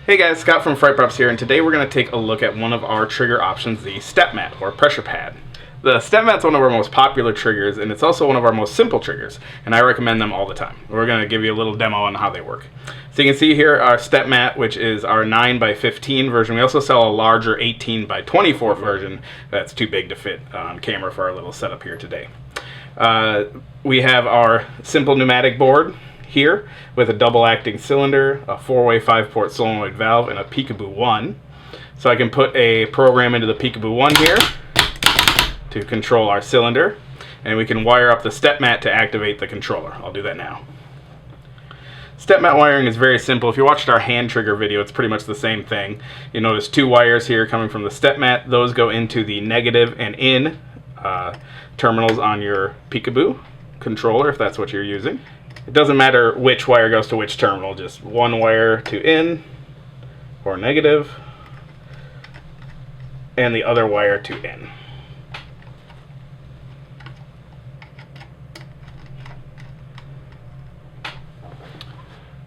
Hey guys, Scott from FrightProps here, and today we're going to take a look at one of our trigger options, the step mat or pressure pad. The step mat's one of our most popular triggers, and it's also one of our most simple triggers, and I recommend them all the time. We're going to give you a little demo on how they work. So you can see here our step mat, which is our 9x15 version. We also sell a larger 18x24 version that's too big to fit on camera for our little setup here today. We have our simple pneumatic board here with a double acting cylinder, a 4-way 5-port solenoid valve, and a Peekaboo 1. So I can put a program into the Peekaboo 1 here to control our cylinder, and we can wire up the step mat to activate the controller. I'll do that now. Step mat wiring is very simple. If you watched our hand trigger video, it's pretty much the same thing. You notice two wires here coming from the step mat. Those go into the negative and in terminals on your Peekaboo controller, if that's what you're using. It doesn't matter which wire goes to which terminal, just one wire to in or negative and the other wire to in.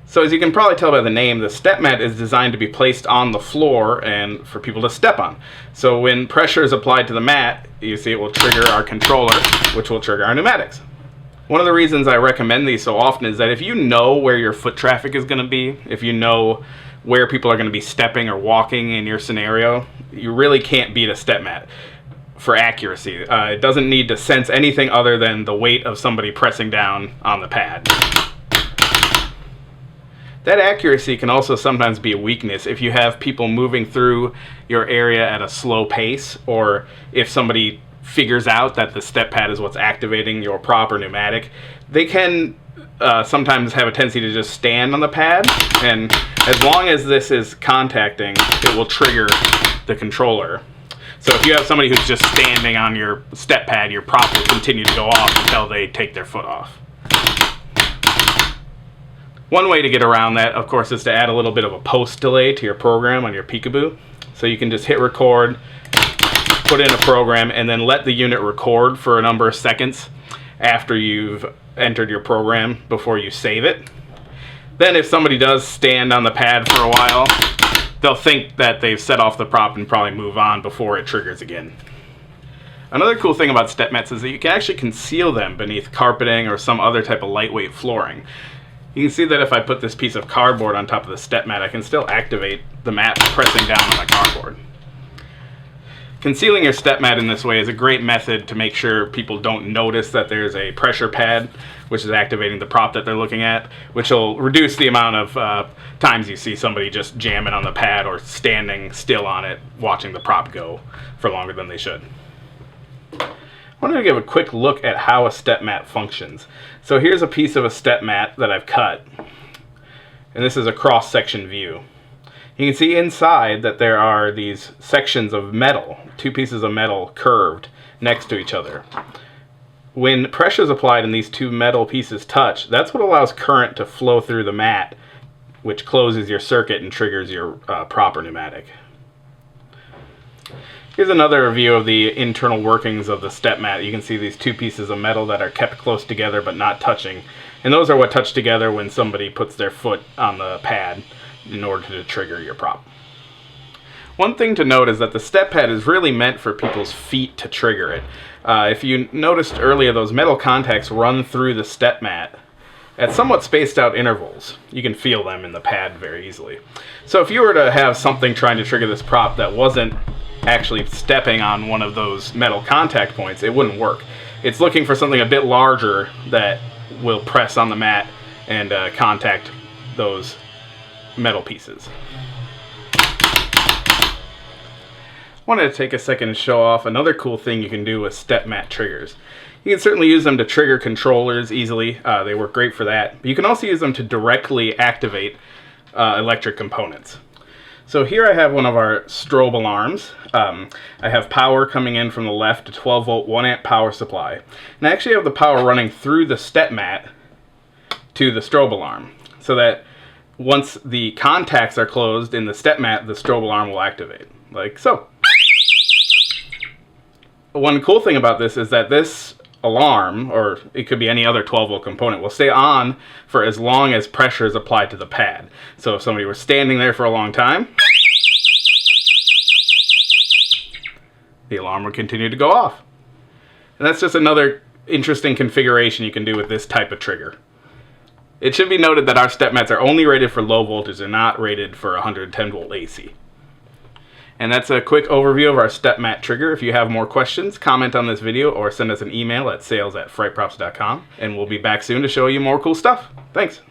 So as you can probably tell by the name, the step mat is designed to be placed on the floor and for people to step on. So when pressure is applied to the mat, you see it will trigger our controller, which will trigger our pneumatics. One of the reasons I recommend these so often is that if you know where your foot traffic is going to be, if you know where people are going to be stepping or walking in your scenario, you really can't beat a step mat for accuracy. It doesn't need to sense anything other than the weight of somebody pressing down on the pad. That accuracy can also sometimes be a weakness if you have people moving through your area at a slow pace, or if somebody figures out that the step pad is what's activating your prop or pneumatic. They can sometimes have a tendency to just stand on the pad, and as long as this is contacting, it will trigger the controller. So if you have somebody who's just standing on your step pad, your prop will continue to go off until they take their foot off. One way to get around that, of course, is to add a little bit of a post delay to your program on your Peekaboo. So you can just hit record, put in a program, and then let the unit record for a number of seconds after you've entered your program before you save it. Then if somebody does stand on the pad for a while, they'll think that they've set off the prop and probably move on before it triggers again. Another cool thing about step mats is that you can actually conceal them beneath carpeting or some other type of lightweight flooring. You can see that if I put this piece of cardboard on top of the step mat, I can still activate the mat by pressing down on the cardboard. Concealing your step mat in this way is a great method to make sure people don't notice that there's a pressure pad, which is activating the prop that they're looking at, which will reduce the amount of times you see somebody just jamming on the pad or standing still on it, watching the prop go for longer than they should. I wanted to give a quick look at how a step mat functions. So here's a piece of a step mat that I've cut, and this is a cross-section view. You can see inside that there are these sections of metal, two pieces of metal curved next to each other. When pressure is applied and these two metal pieces touch, that's what allows current to flow through the mat, which closes your circuit and triggers your prop or pneumatic. Here's another view of the internal workings of the step mat. You can see these two pieces of metal that are kept close together but not touching. And those are what touch together when somebody puts their foot on the pad in order to trigger your prop. One thing to note is that the step pad is really meant for people's feet to trigger it. If you noticed earlier, those metal contacts run through the step mat at somewhat spaced out intervals. You can feel them in the pad very easily. So if you were to have something trying to trigger this prop that wasn't actually stepping on one of those metal contact points, it wouldn't work. It's looking for something a bit larger that will press on the mat and contact those metal pieces. I wanted to take a second to show off another cool thing you can do with step mat triggers. You can certainly use them to trigger controllers easily. They work great for that. But you can also use them to directly activate electric components. So here I have one of our strobe alarms. I have power coming in from the left, a 12 volt 1 amp power supply. And I actually have the power running through the step mat to the strobe alarm, so that once the contacts are closed in the step mat, the strobe alarm will activate, like so. One cool thing about this is that this alarm, or it could be any other 12-volt component, will stay on for as long as pressure is applied to the pad. So if somebody were standing there for a long time, the alarm would continue to go off. And that's just another interesting configuration you can do with this type of trigger. It should be noted that our step mats are only rated for low voltage. They're not rated for 110 volt AC. And that's a quick overview of our step mat trigger. If you have more questions, comment on this video or send us an email at sales@frightprops.com. And we'll be back soon to show you more cool stuff. Thanks.